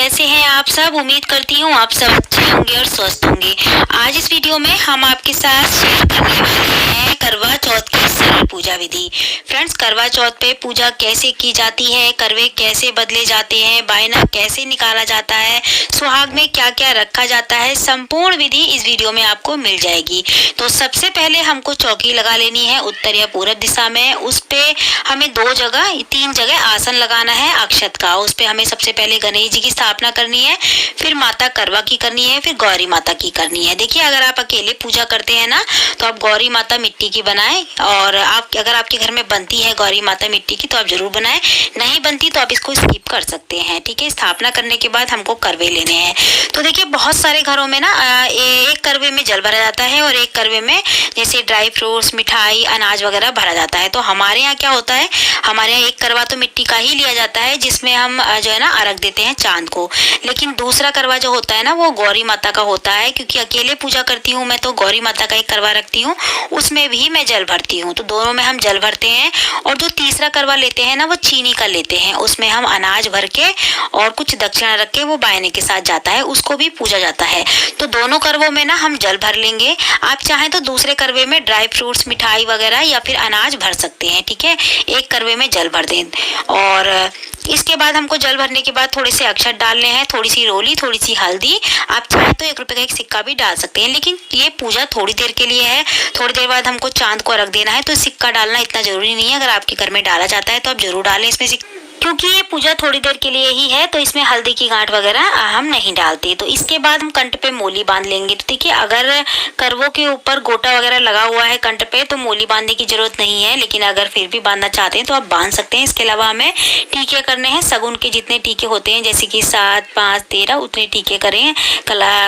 कैसे हैं आप सब। उम्मीद करती हूँ आप सब अच्छे होंगे और स्वस्थ होंगे। आज इस वीडियो में हम आपके साथ शेयर करने वाले हैं करवा चौथ की सरल पूजा विधि। फ्रेंड्स, करवा चौथ पे पूजा कैसे की जाती है, करवे कैसे बदले जाते हैं, बायना कैसे निकाला जाता है, सुहाग में क्या क्या रखा जाता है, संपूर्ण विधि इस वीडियो में आपको मिल जाएगी। तो सबसे पहले हमको चौकी लगा लेनी है उत्तर या पूरब दिशा में। उस पे हमें 3 जगह आसन लगाना है अक्षत का। उस पे हमें सबसे पहले गणेश जी की स्थापना करनी है, फिर माता करवा की करनी है, फिर गौरी माता की करनी है। देखिए, अगर आप अकेले पूजा करते हैं ना तो आप गौरी माता मिट्टी की बनाएं, और अगर आपके घर में बनती है गौरी माता मिट्टी की तो आप जरूर बनाएं, नहीं बनती तो आप इसको स्किप कर सकते हैं। ठीक है, स्थापना करने के बाद हमको करवे लेने हैं। तो देखिए, बहुत सारे घरों में ना एक करवे में जल भरा जाता है और एक करवे में जैसे ड्राई फ्रूट्स, मिठाई, अनाज वगैरह भरा जाता है। तो हमारे यहाँ क्या होता है, हमारे यहाँ एक करवा तो मिट्टी का ही लिया जाता है जिसमें हम जो है ना अर्घ देते हैं चांद को। लेकिन दूसरा करवा जो होता है ना वो गौरी माता का होता है, क्योंकि अकेले पूजा करती हूँ मैं तो गौरी माता का एक करवा रखती हूँ, उसमें भी मैं जल भरती हूँ। तो दोनों में हम जल भरते हैं। और जो तीसरा करवा लेते हैं ना वो चीनी का लेते हैं, उसमें हम अनाज भर के और कुछ दक्षिणा रख के वो बायने के साथ जाता है, उसको भी पूजा जाता है। तो दोनों करवों में ना हम जल भर लेंगे। आप चाहें तो दूसरे करवे में ड्राई फ्रूट्स, मिठाई वगैरह या फिर अनाज भर सकते हैं। ठीक है, एक करवे में जल भर दें। और इसके बाद हमको जल भरने के बाद थोड़े से अक्षत डालने हैं, थोड़ी सी रोली, थोड़ी सी हल्दी। आप चाहें तो 1 रुपए का एक सिक्का भी डाल सकते हैं, लेकिन ये पूजा थोड़ी देर के लिए है। थोड़ी देर बाद हमको चांद को रख देना है, तो सिक्का डालना इतना जरूरी नहीं है। अगर आपके घर में डाला जाता है तो आप जरूर डालें इसमें सिक्का, क्योंकि ये पूजा थोड़ी देर के लिए ही है, तो इसमें हल्दी की गांठ वगैरह हम नहीं डालते। तो इसके बाद हम कंठ पे मोली बांध लेंगे। तो देखिए, अगर करवों के ऊपर गोटा वगैरह लगा हुआ है कंठ पे तो मोली बांधने की जरूरत नहीं है, लेकिन अगर फिर भी बांधना चाहते हैं तो आप बांध सकते हैं। इसके अलावा हमें टीके करने हैं, सगुन के जितने टीके होते हैं, जैसे कि 7, 5, 13 उतने टीके करें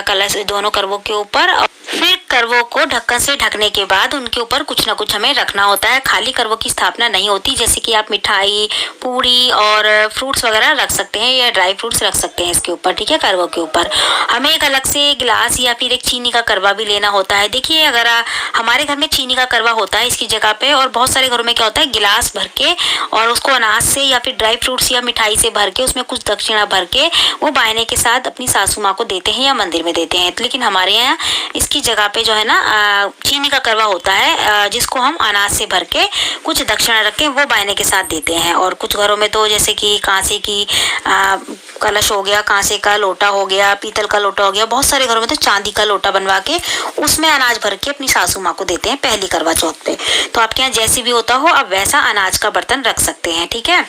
कलश दोनों करवों के ऊपर। फिर करवों को ढक्कन से ढकने के बाद उनके ऊपर कुछ ना कुछ हमें रखना होता है। खाली करवों की स्थापना नहीं होती, जैसे कि आप मिठाई, पूरी और फ्रूट्स वगैरह रख सकते हैं या ड्राई फ्रूट्स रख सकते हैं इसके ऊपर। ठीक है, करवों के ऊपर हमें एक अलग से गिलास या फिर एक चीनी का करवा भी लेना होता है। देखिए, अगर हमारे घर में चीनी का करवा होता है इसकी जगह पे, और बहुत सारे घरों में क्या होता है गिलास भर के और उसको अनाज से या फिर ड्राई फ्रूट्स या मिठाई से भर के उसमें कुछ दक्षिणा भर के वो बायने के साथ अपनी सासू माँ को देते हैं या मंदिर में देते हैं। लेकिन हमारे यहाँ इसकी जगह पे जो है ना चीनी का करवा होता है, जिसको हम अनाज से भर के कुछ दक्षिणा रख के वो बायने के साथ देते हैं। और कुछ घरों में तो जैसे कि कांसे की कलश हो गया, कांसे का लोटा हो गया, पीतल का लोटा हो गया, बहुत सारे घरों में तो चांदी का लोटा बनवा के उसमें अनाज भर के अपनी सासू माँ को देते हैं पहली करवा चौथ पे। तो आपके यहाँ जैसी भी होता हो आप वैसा अनाज का बर्तन रख सकते हैं। ठीक है,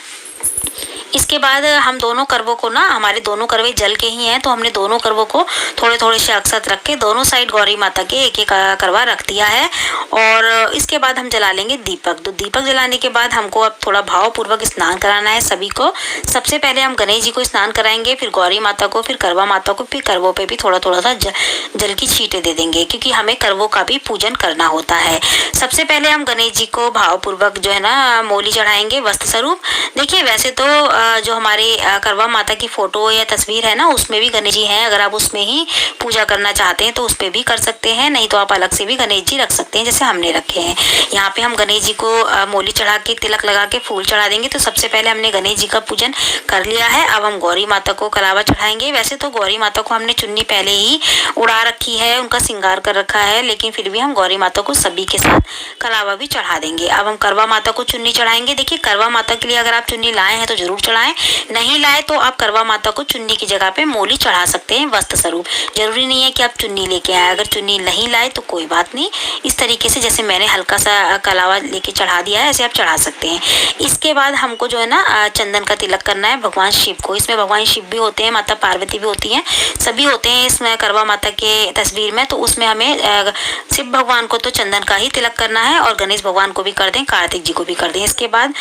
इसके बाद हम दोनों करवों को ना, हमारे दोनों करवे जल के ही हैं, तो हमने दोनों करवों को थोड़े थोड़े से अक्षत रख के दोनों साइड गौरी माता के एक एक करवा रख दिया है। और इसके बाद हम जला लेंगे दीपक। तो दीपक जलाने के बाद हमको अब थोड़ा भावपूर्वक स्नान कराना है सभी को। सबसे पहले हम गणेश जी को स्नान कराएंगे, फिर गौरी माता को, फिर करवा माता को, फिर करवों पे भी थोड़ा थोड़ा सा जल की छींटे दे देंगे, क्योंकि हमें करवों का भी पूजन करना होता है। सबसे पहले हम गणेश जी को भावपूर्वक जो है ना मोली चढ़ाएंगे वस्त्र स्वरूप। देखिए, वैसे तो जो हमारे करवा माता की फोटो या तस्वीर है ना उसमें भी गणेश जी हैं। अगर आप उसमें ही पूजा करना चाहते हैं तो उस पे भी कर सकते हैं, नहीं तो आप अलग से भी गणेश जी रख सकते हैं जैसे हमने रखे हैं। यहाँ पे हम गणेश जी को मोली चढ़ा के, तिलक लगा के, फूल चढ़ा देंगे। तो सबसे पहले हमने गणेश जी का पूजन कर लिया है। अब हम गौरी माता को कलावा चढ़ाएंगे। वैसे तो गौरी माता को हमने चुन्नी पहले ही उड़ा रखी है, उनका श्रृंगार कर रखा है, लेकिन फिर भी हम गौरी माता को सभी के साथ कलावा भी चढ़ा देंगे। अब हम करवा माता को चुन्नी चढ़ाएंगे। देखिए, करवा माता के लिए अगर आप चुन्नी लाए हैं तो जरूर चढ़ाएं, नहीं लाए तो आप करवा माता को चुन्नी की जगह पे मोली चढ़ा सकते हैं वस्त्र स्वरूप। जरूरी नहीं है कि आप चुन्नी लेके आए, अगर चुन्नी नहीं लाए तो कोई बात नहीं। इस तरीके से जैसे मैंने हल्का सा कलावा लेके चढ़ा दिया है ऐसे आप चढ़ा सकते हैं। इसके बाद हमको जो है ना चंदन का तिलक करना है भगवान शिव को। इसमें भगवान शिव भी होते हैं, माता पार्वती भी होती हैं, सभी होते हैं इसमें करवा माता के तस्वीर में। तो उसमें हमें शिव भगवान को तो चंदन का ही तिलक करना है और गणेश भगवान को भी कर दें, कार्तिक जी को भी कर दें। इसके बाद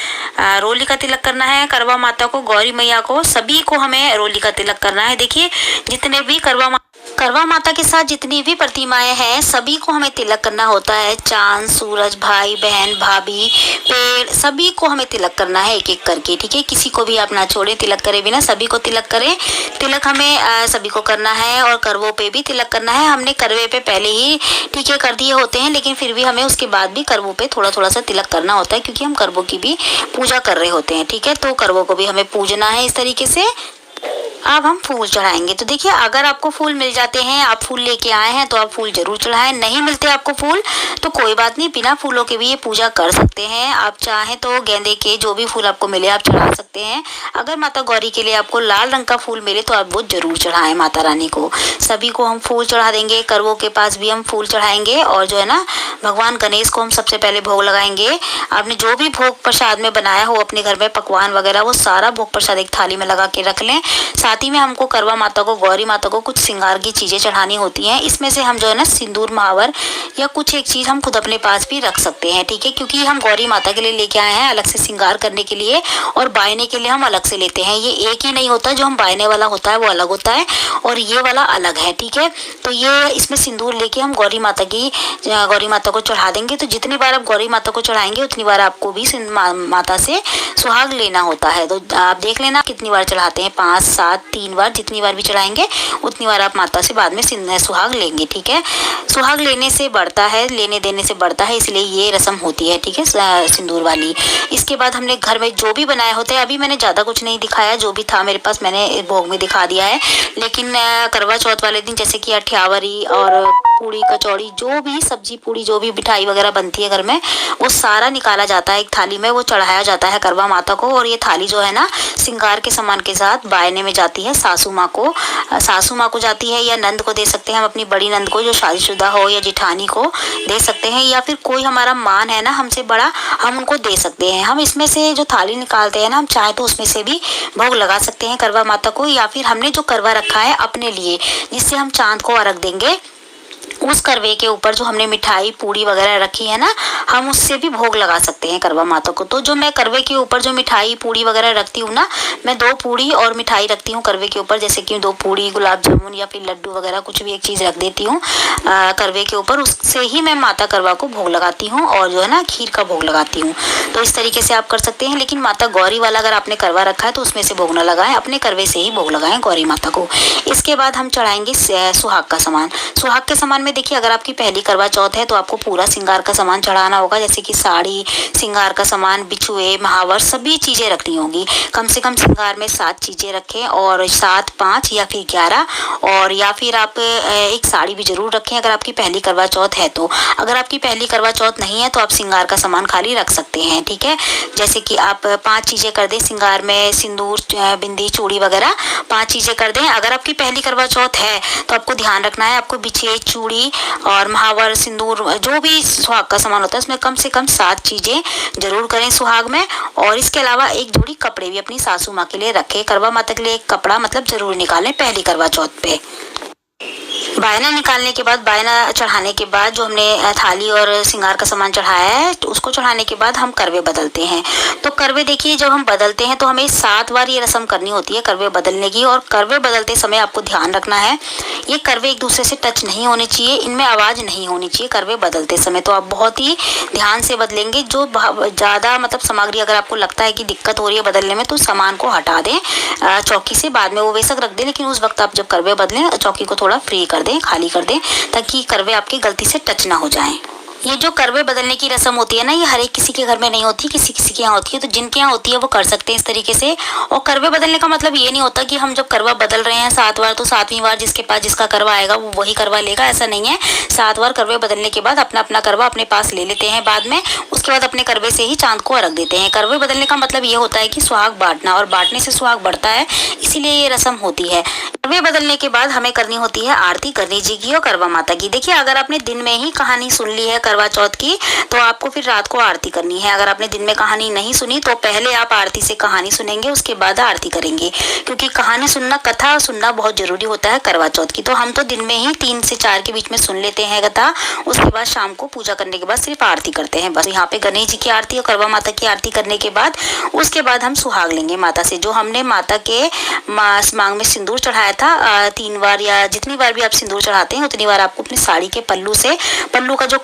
रोली का तिलक करना है करवा माता को, गौरी मैया को, सभी को हमें रोली का तिलक करना है। देखिए, जितने भी करवा माता के साथ जितनी भी प्रतिमाएं हैं सभी को हमें तिलक करना होता है। चांद, सूरज, भाई बहन, भाभी, पेड़, सभी को हमें तिलक करना है एक एक करके। ठीक है, किसी को भी आप ना छोड़े, तिलक करे बिना सभी को तिलक करें। तिलक हमें सभी को करना है और करवों पे भी तिलक करना है। हमने करवे पे पहले ही टीके कर दिए होते हैं, लेकिन फिर भी हमें उसके बाद भी करवों पे थोड़ा थोड़ा सा तिलक करना होता है, क्योंकि हम करवों की भी पूजा कर रहे होते हैं। ठीक है, तो करवों को भी हमें पूजना है इस तरीके से। अब हम फूल चढ़ाएंगे। तो देखिए, अगर आपको फूल मिल जाते हैं, आप फूल लेके आए हैं, तो आप फूल जरूर चढ़ाएं। नहीं मिलते आपको फूल तो कोई बात नहीं, बिना फूलों के भी ये पूजा कर सकते हैं। आप चाहें तो गेंदे के जो भी फूल आपको मिले आप चढ़ा सकते हैं। अगर माता गौरी के लिए आपको लाल रंग का फूल मिले तो आप वो जरूर चढ़ाएं माता रानी को। सभी को हम फूल चढ़ा देंगे, करवों के पास भी हम फूल चढ़ाएंगे, और जो है ना, भगवान गणेश को हम सबसे पहले भोग लगाएंगे। आपने जो भी भोग प्रसाद में बनाया हो अपने घर में, पकवान वगैरह, वो सारा भोग प्रसाद एक थाली में लगा के रख लें। साथ ही में हमको करवा माता को, गौरी माता को कुछ श्रृंगार की चीजें चढ़ानी होती हैं। इसमें से हम जो है ना, सिंदूर, महावर या कुछ एक चीज हम खुद अपने पास भी रख सकते हैं, ठीक है। क्योंकि हम गौरी माता के लिए लेके आए हैं अलग से श्रृंगार करने के लिए, और बायने के लिए हम अलग से लेते हैं। ये एक ही नहीं होता, जो हम बायने वाला होता है वो अलग होता है और ये वाला अलग है, ठीक है। तो ये इसमें सिंदूर लेके हम गौरी माता को चढ़ा देंगे। तो जितनी बार आप गौरी माता को चढ़ाएंगे उतनी बार आपको भी माता से सुहाग लेना होता है। तो आप देख लेना कितनी बार चढ़ाते हैं, 5, 7, 3 बार, जितनी बार भी चढ़ाएंगे उतनी बार आप माता से बाद में सुहाग लेंगे, ठीक है। सुहाग लेने से बढ़ता है, लेने देने से बढ़ता है, इसलिए ये रस्म होती है, ठीक है, सिंदूर वाली। इसके बाद हमने घर में जो भी बनाए होते हैं, अभी मैंने ज़्यादा कुछ नहीं दिखाया, जो भी था मेरे पास मैंने भोग में दिखा दिया है। लेकिन करवा चौथ वाले दिन जैसे कि अठ्यावरी और पूड़ी कचौड़ी, जो भी सब्जी पूड़ी, जो भी मिठाई वगैरह बनती है घर में, वो सारा निकाला जाता है एक थाली में, वो चढ़ाया जाता है करवा माता को। और ये थाली जो है ना, श्रृंगार के सामान के साथ बायने में जाती है सासू माँ को जाती है, या नंद को दे सकते हैं हम, अपनी बड़ी नंद को जो शादीशुदा हो, या जिठानी को दे सकते हैं, या फिर कोई हमारा मान है ना हमसे बड़ा, हम उनको दे सकते हैं। हम इसमें से जो थाली निकालते हैं ना, हम चाहे तो उसमें से भी भोग लगा सकते हैं करवा माता को, या फिर हमने जो करवा रखा है अपने लिए, जिससे हम चांद को अर्घ देंगे, उस करवे के ऊपर जो हमने मिठाई पूड़ी वगैरह रखी है ना, हम उससे भी भोग लगा सकते हैं करवा माता को। तो जो मैं करवे के ऊपर जो मिठाई पूड़ी वगैरह रखती हूँ ना, मैं 2 पूड़ी और मिठाई रखती हूँ करवे के ऊपर, जैसे कि 2 पूड़ी, गुलाब जामुन या फिर लड्डू वगैरह, कुछ भी एक चीज़ रख देती हूँ करवे के ऊपर। उससे ही मैं माता करवा को भोग लगाती हूँ, और जो है ना, खीर का भोग लगाती हूँ। तो इस तरीके से आप कर सकते हैं। लेकिन माता गौरी वाला अगर आपने करवा रखा है तो उसमें से भोग न लगाएं, अपने करवे से ही भोग लगाएं गौरी माता को। इसके बाद हम चढ़ाएंगे सुहाग का सामान। सुहाग के सामान में देखिए, अगर आपकी पहली करवा चौथ है तो आपको पूरा श्रृंगार का सामान चढ़ाना होगा, जैसे कि साड़ी, श्रृंगार का सामान, बिछुए, महावर, सभी चीजें रखनी होगी। कम से कम श्रृंगार में 7 चीजें रखें, और 7, 5 या फिर 11, और या फिर आप एक साड़ी भी जरूर रखें अगर आपकी पहली करवा चौथ है तो। अगर आपकी पहली करवा चौथ नहीं है तो आप श्रृंगार का सामान खाली रख सकते हैं, ठीक है। जैसे कि आप 5 चीजें कर दें श्रृंगार में, सिंदूर, बिंदी, चूड़ी वगैरह 5 चीजें कर दें। अगर आपकी पहली करवा चौथ है तो आपको ध्यान रखना है, आपको बिछे, चूड़ी और महावर, सिंदूर, जो भी सुहाग का सामान होता है उसमें कम से कम 7 चीजें जरूर करें सुहाग में। और इसके अलावा एक जोड़ी कपड़े भी अपनी सासू माँ के लिए रखें। करवा माता के लिए एक कपड़ा मतलब जरूर निकालें पहली करवा चौथ पे। बायना निकालने के बाद, बायना चढ़ाने के बाद, जो हमने थाली और श्रृंगार का सामान चढ़ाया है, तो उसको चढ़ाने के बाद हम करवे बदलते हैं। तो करवे देखिए, जब हम बदलते हैं तो हमें 7 बार ये रस्म करनी होती है करवे बदलने की। और करवे बदलते समय आपको ध्यान रखना है, ये करवे एक दूसरे से टच नहीं होने चाहिए, इनमें आवाज़ नहीं होनी चाहिए करवे बदलते समय। तो आप बहुत ही ध्यान से बदलेंगे। जो ज़्यादा मतलब सामग्री अगर आपको लगता है कि दिक्कत हो रही है बदलने में, तो सामान को हटा दें चौकी से, बाद में वो बेशक रख दें, लेकिन उस वक्त आप जब करवे बदलें चौकी को थोड़ा फ्री कर दें, खाली कर दें, ताकि करवे आपके गलती से टच ना हो जाएं। ये जो करवे बदलने की रस्म होती है ना, ये हर एक किसी के घर में नहीं होती, किसी किसी के यहाँ होती है। तो जिनके यहाँ होती है वो कर सकते हैं इस तरीके से। और करवे बदलने का मतलब ये नहीं होता कि हम जब करवा बदल रहे हैं 7 बार, तो 7वीं बार जिसके पास जिसका करवा आएगा वो वही करवा लेगा, ऐसा नहीं है। 7 बार करवे बदलने के बाद अपना अपना करवा अपने पास ले लेते हैं बाद में, उसके बाद अपने करवे से ही चांद को अर्घ देते हैं। करवे बदलने का मतलब ये होता है कि सुहाग बांटना, और बांटने से सुहाग बढ़ता है, इसीलिए ये रस्म होती है। करवे बदलने के बाद हमें करनी होती है आरती गणेश जी की और करवा माता की। देखिए, अगर आपने दिन में ही कहानी सुन ली है करवा चौथ की, तो आपको फिर रात को आरती करनी है। अगर आपने दिन में कहानी नहीं सुनी तो पहले आप आरती से कहानी सुनेंगे, उसके बाद आरती करेंगे, क्योंकि कहानी सुनना, कथा सुनना बहुत जरूरी होता है करवा चौथ की। तो हम तो दिन में ही 3 से 4 के बीच में सुन लेते हैं कथा, उसके बाद शाम को पूजा करने के बाद सिर्फ आरती करते हैं बस। यहाँ पे गणेश जी की आरती और करवा माता की आरती करने के बाद उसके बाद हम सुहाग लेंगे माता से। जो हमने माता के मांग में सिंदूर चढ़ाया था 3 बार, या जितनी बार भी आप सिंदूर चढ़ाते हैं उतनी बार आपको अपनी साड़ी के पल्लू से, पल्लू का जो